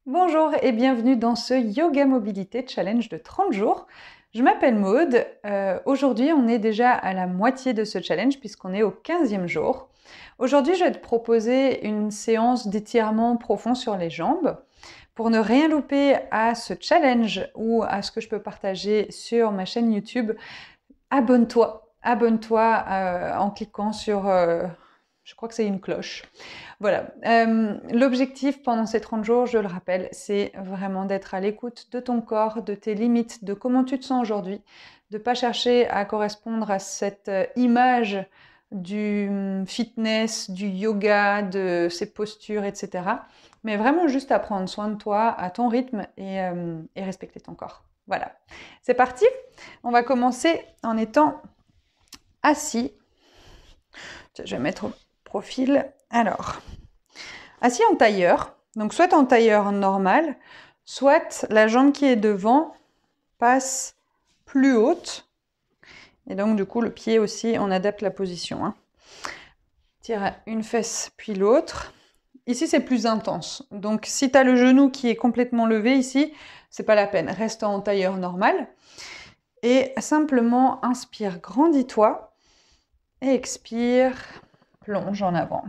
Bonjour et bienvenue dans ce Yoga Mobilité Challenge de 30 jours. Je m'appelle Maude. Aujourd'hui, on est déjà à la moitié de ce challenge puisqu'on est au 15e jour. Aujourd'hui, je vais te proposer une séance d'étirement profond sur les jambes. Pour ne rien louper à ce challenge ou à ce que je peux partager sur ma chaîne YouTube, abonne-toi. Abonne-toi en cliquant sur, je crois que c'est une cloche. Voilà. L'objectif pendant ces 30 jours, je le rappelle, c'est vraiment d'être à l'écoute de ton corps, de tes limites, de comment tu te sens aujourd'hui, de ne pas chercher à correspondre à cette image du fitness, du yoga, de ses postures, etc. Mais vraiment juste à prendre soin de toi à ton rythme et respecter ton corps. Voilà. C'est parti. On va commencer en étant assis. Je vais mettre au profil. Alors, assis en tailleur, donc soit en tailleur normal, soit la jambe qui est devant passe plus haute. Et donc du coup le pied aussi, on adapte la position. Tire une fesse puis l'autre. Ici c'est plus intense. Donc si tu as le genou qui est complètement levé ici, c'est pas la peine. Reste en tailleur normal. Et simplement inspire, grandis-toi. Et expire, plonge en avant.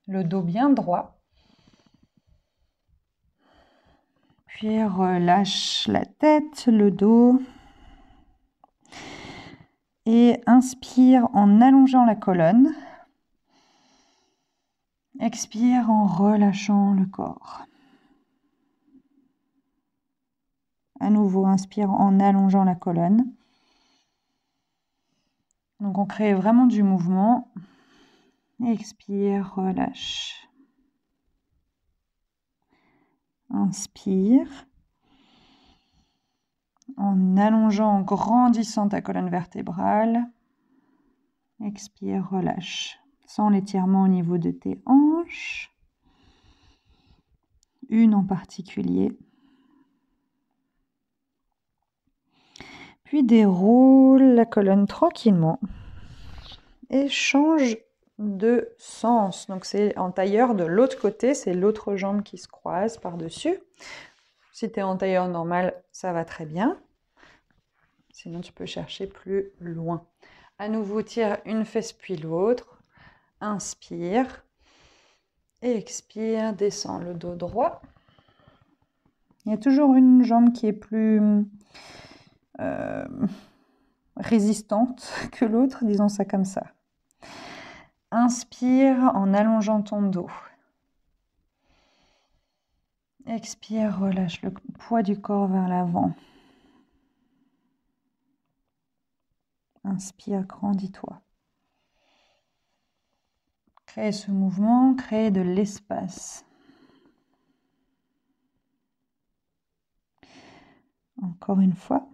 Le dos bien droit. Puis relâche la tête, le dos. Et inspire en allongeant la colonne. Expire en relâchant le corps. À nouveau, inspire en allongeant la colonne. Donc on crée vraiment du mouvement. Expire, relâche. Inspire. En allongeant, en grandissant ta colonne vertébrale. Expire, relâche. Sens l'étirement au niveau de tes hanches. Une en particulier. Puis déroule la colonne tranquillement. Et change de sens. Donc c'est en tailleur de l'autre côté, c'est l'autre jambe qui se croise par-dessus. Si tu es en tailleur normal, ça va très bien. Sinon, tu peux chercher plus loin. À nouveau, tire une fesse puis l'autre. Inspire. Et expire, descends le dos droit. Il y a toujours une jambe qui est plus résistante que l'autre, disons ça comme ça. Inspire en allongeant ton dos. Expire, relâche le poids du corps vers l'avant. Inspire, grandis-toi. Crée ce mouvement, crée de l'espace. Encore une fois.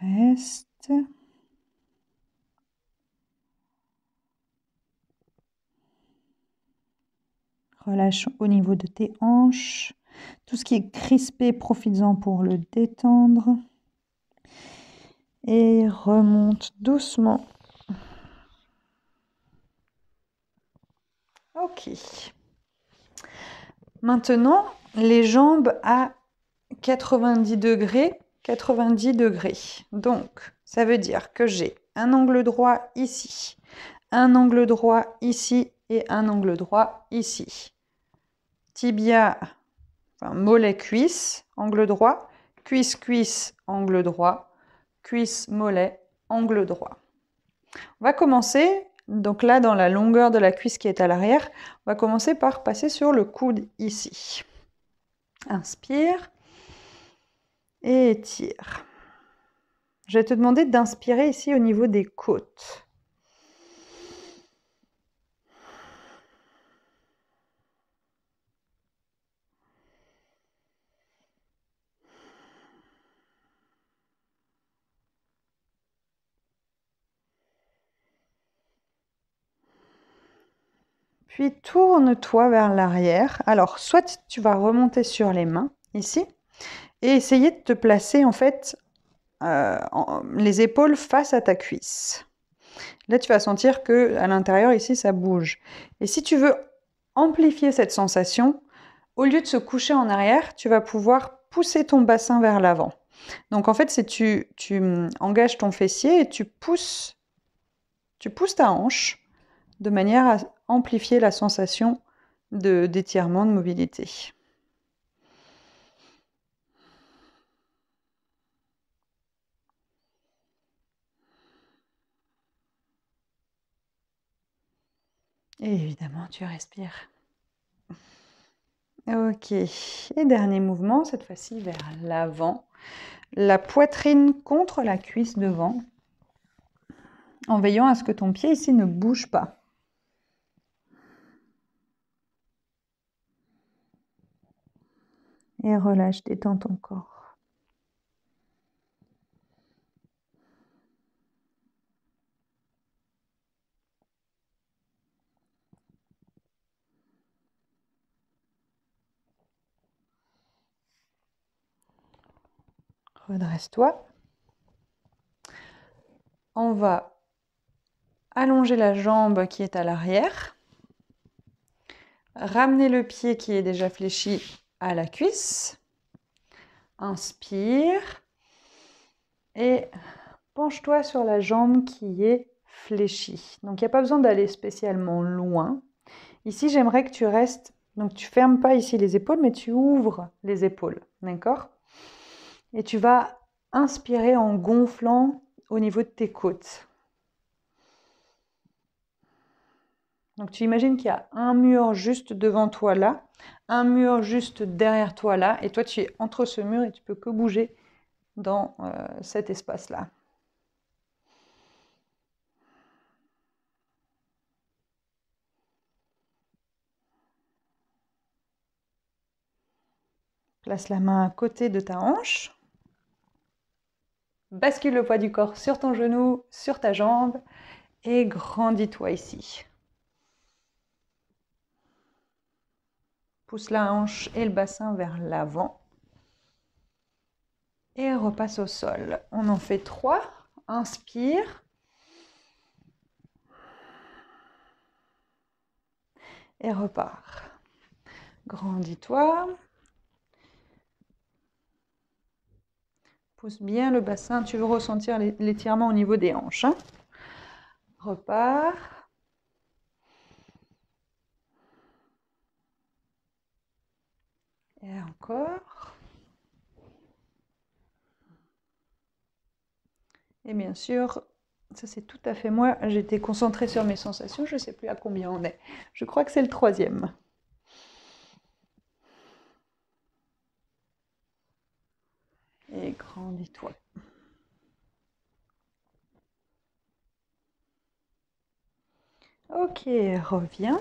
Reste. Relâche au niveau de tes hanches. Tout ce qui est crispé, profites-en pour le détendre. Et remonte doucement. Ok. Maintenant, les jambes à 90 degrés. 90 degrés. Donc, ça veut dire que j'ai un angle droit ici, un angle droit ici et un angle droit ici. Tibia, enfin mollet, cuisse, angle droit, cuisse, cuisse, angle droit, cuisse, mollet, angle droit. On va commencer, donc là dans la longueur de la cuisse qui est à l'arrière, on va commencer par passer sur le coude ici. Inspire et étire. Je vais te demander d'inspirer ici au niveau des côtes. Puis tourne-toi vers l'arrière. Alors, soit tu vas remonter sur les mains, ici, et essayer de te placer en fait les épaules face à ta cuisse. Là, tu vas sentir que à l'intérieur, ici, ça bouge. Et si tu veux amplifier cette sensation, au lieu de se coucher en arrière, tu vas pouvoir pousser ton bassin vers l'avant. Donc en fait, c'est tu engages ton fessier et tu pousses ta hanche de manière à amplifier la sensation d'étirement, de mobilité. Et évidemment, tu respires. Ok, et dernier mouvement, cette fois-ci vers l'avant. La poitrine contre la cuisse devant, en veillant à ce que ton pied ici ne bouge pas. Et relâche, détends ton corps. Redresse-toi. On va allonger la jambe qui est à l'arrière. Ramener le pied qui est déjà fléchi à la cuisse. Inspire. Et penche-toi sur la jambe qui est fléchie. Donc il n'y a pas besoin d'aller spécialement loin. Ici, j'aimerais que tu restes, donc tu fermes pas ici les épaules, mais tu ouvres les épaules, d'accord? Et tu vas inspirer en gonflant au niveau de tes côtes. Donc tu imagines qu'il y a un mur juste devant toi là, un mur juste derrière toi là, et toi tu es entre ce mur et tu peux que bouger dans cet espace-là. Place la main à côté de ta hanche. Bascule le poids du corps sur ton genou, sur ta jambe et grandis-toi ici. Pousse la hanche et le bassin vers l'avant. Et repasse au sol. On en fait 3. Inspire. Et repars. Grandis-toi. Pousse bien le bassin. Tu veux ressentir l'étirement au niveau des hanches. Hein. Repars. Et encore. Et bien sûr, ça c'est tout à fait moi. J'étais concentrée sur mes sensations. Je ne sais plus à combien on est. Je crois que c'est le 3e. Et grandis-toi. Ok, reviens.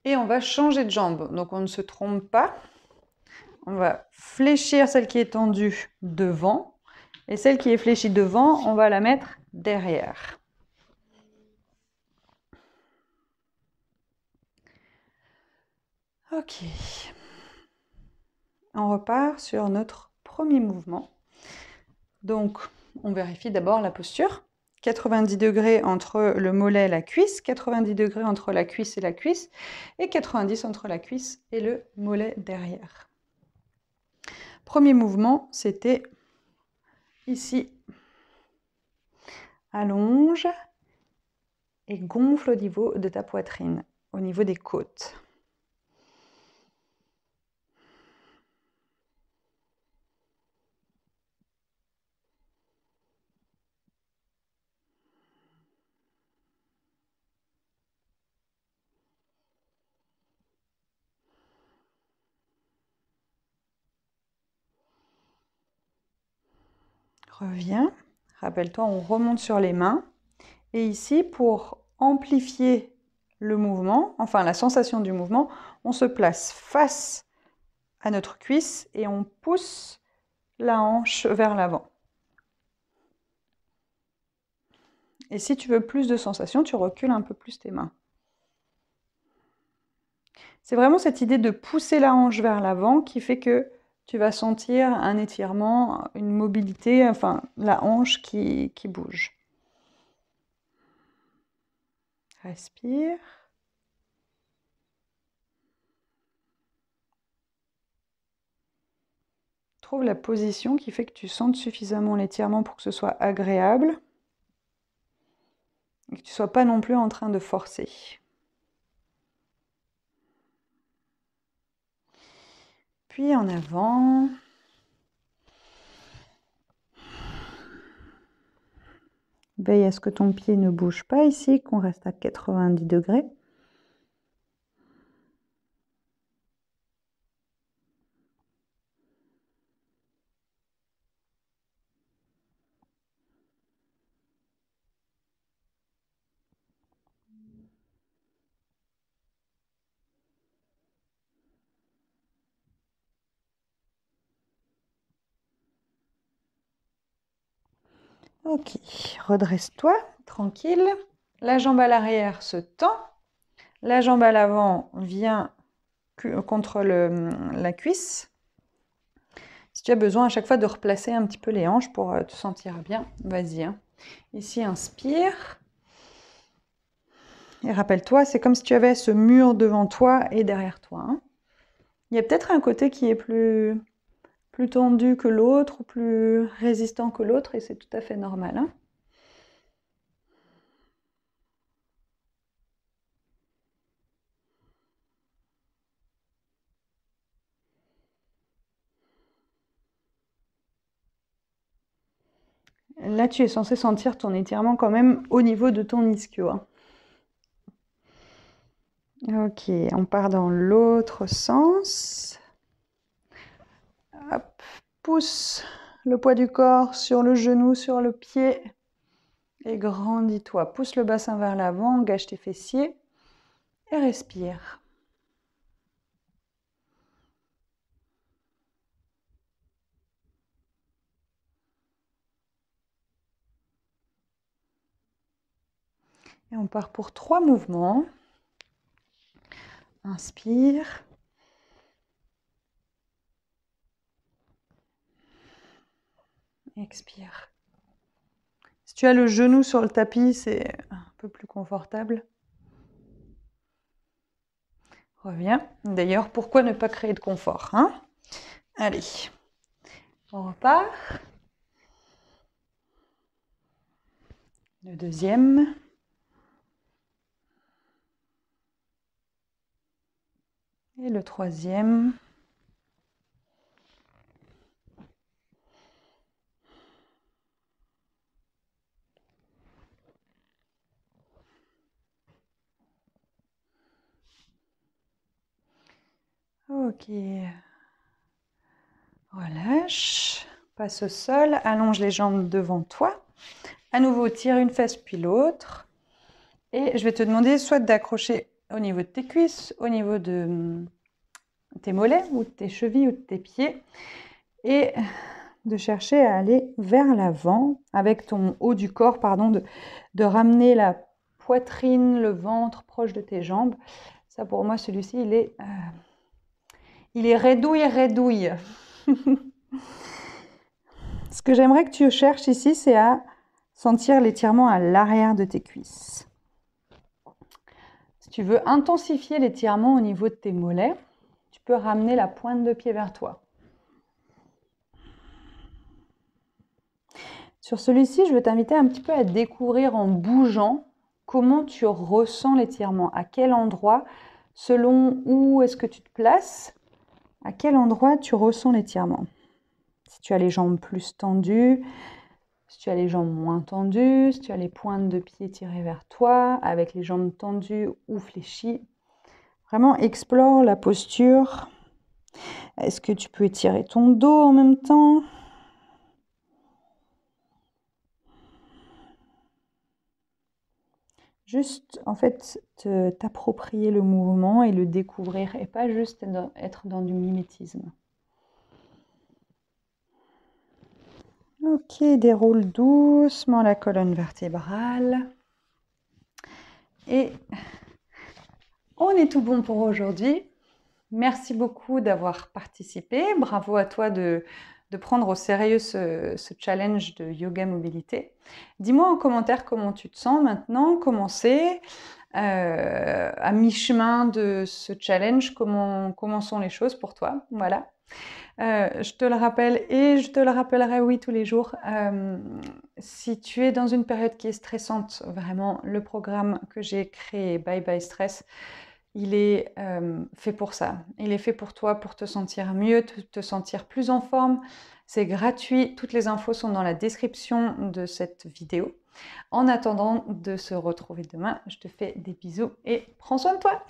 Et on va changer de jambe. Donc on ne se trompe pas. On va fléchir celle qui est tendue devant. Et celle qui est fléchie devant, on va la mettre derrière. Ok. On repart sur notre premier mouvement. Donc, on vérifie d'abord la posture. 90 degrés entre le mollet et la cuisse, 90 degrés entre la cuisse et 90 entre la cuisse et le mollet derrière. Premier mouvement, c'était ici. Allonge et gonfle au niveau de ta poitrine, au niveau des côtes. Reviens. Rappelle-toi, on remonte sur les mains. Et ici, pour amplifier le mouvement, enfin la sensation du mouvement, on se place face à notre cuisse et on pousse la hanche vers l'avant. Et si tu veux plus de sensation, tu recules un peu plus tes mains. C'est vraiment cette idée de pousser la hanche vers l'avant qui fait que tu vas sentir un étirement, une mobilité, enfin la hanche qui bouge. Respire. Trouve la position qui fait que tu sentes suffisamment l'étirement pour que ce soit agréable et que tu ne sois pas non plus en train de forcer. Puis en avant. Veille à ce que ton pied ne bouge pas ici, qu'on reste à 90 degrés. Ok, redresse-toi, tranquille. La jambe à l'arrière se tend. La jambe à l'avant vient contre la cuisse. Si tu as besoin à chaque fois de replacer un petit peu les hanches pour te sentir bien, vas-y. Hein. Ici, inspire. Et rappelle-toi, c'est comme si tu avais ce mur devant toi et derrière toi. Hein. Il y a peut-être un côté qui est plus tendu que l'autre ou plus résistant que l'autre et c'est tout à fait normal. Hein. Là, tu es censé sentir ton étirement quand même au niveau de ton ischio. Hein. Ok, on part dans l'autre sens. Hop, pousse le poids du corps sur le genou, sur le pied. Et grandis-toi. Pousse le bassin vers l'avant, engage tes fessiers et respire. Et on part pour 3 mouvements. Inspire. Expire. Si tu as le genou sur le tapis, c'est un peu plus confortable. Reviens. D'ailleurs, pourquoi ne pas créer de confort, hein? Allez, on repart. Le deuxième. Et le troisième. Ok. Relâche. Passe au sol. Allonge les jambes devant toi. À nouveau, tire une fesse puis l'autre. Et je vais te demander soit d'accrocher au niveau de tes cuisses, au niveau de tes mollets ou de tes chevilles ou de tes pieds. Et de chercher à aller vers l'avant avec ton haut du corps, pardon, de ramener la poitrine, le ventre proche de tes jambes. Ça pour moi, celui-ci, il est redouille. Ce que j'aimerais que tu cherches ici, c'est à sentir l'étirement à l'arrière de tes cuisses. Si tu veux intensifier l'étirement au niveau de tes mollets, tu peux ramener la pointe de pied vers toi. Sur celui-ci, je veux t'inviter un petit peu à découvrir en bougeant comment tu ressens l'étirement, à quel endroit, selon où est-ce que tu te places, à quel endroit tu ressens l'étirement. Si tu as les jambes plus tendues, si tu as les jambes moins tendues, si tu as les pointes de pied tirées vers toi, avec les jambes tendues ou fléchies. Vraiment, explore la posture. Est-ce que tu peux étirer ton dos en même temps ? Juste, en fait, t'approprier le mouvement et le découvrir et pas juste être dans du mimétisme. Ok, déroule doucement la colonne vertébrale. Et on est tout bon pour aujourd'hui. Merci beaucoup d'avoir participé. Bravo à toi de prendre au sérieux ce challenge de yoga mobilité. Dis-moi en commentaire comment tu te sens maintenant, comment c'est, à mi-chemin de ce challenge, comment sont les choses pour toi. Voilà. Je te le rappelle et je te le rappellerai, oui, tous les jours. Si tu es dans une période qui est stressante, vraiment, le programme que j'ai créé, Bye Bye Stress, il est fait pour ça. Il est fait pour toi, pour te sentir mieux, te sentir plus en forme. C'est gratuit. Toutes les infos sont dans la description de cette vidéo. En attendant de se retrouver demain, je te fais des bisous et prends soin de toi.